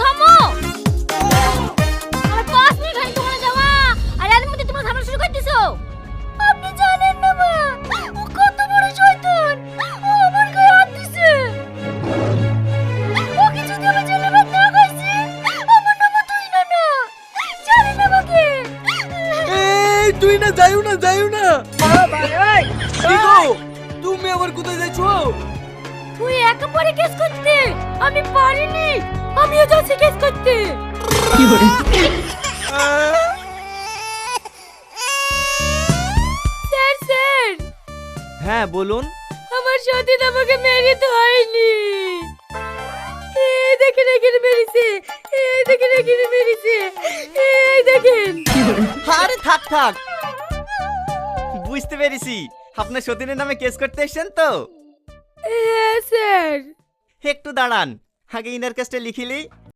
থামো। আমার 5 মিনিট হয়নি দোকানে যাওয়া, আর এর মধ্যে তোমরা ঝামেলা শুরু করে দিছো। আপনি জানেন না মা, ও কত বড় শয়তান। ও আমার গায়ে হাত দিছে। ও কি যদি আমি জেলে ভাত না খাইছি, আমার নাম তুই না না। জানেন না আমাকে। এই তুই না যাইও না, যাইও না। কি গো, তুমি আবার কোথায় যাচ্ছো? তুই একেবারে কেস করতে, আমি পারিনি। আমিও যাচ্ছি কেস করতে। স্যার স্যার, হ্যাঁ বলুন। আমার সতীন আমাকে মেরে তো হয়নি। এই দেখেন এখানে মেরেছে, এই দেখেন এখানে মেরেছে, এই দেখেন। আরে থাক থাক, বুঝতে পেরেছি আপনার সতীনের নামে কেস করতে এসেছেন তো। হ্যাঁ স্যার। একটু দাঁড়ান, আগে ইনার কেসটা লিখিলি।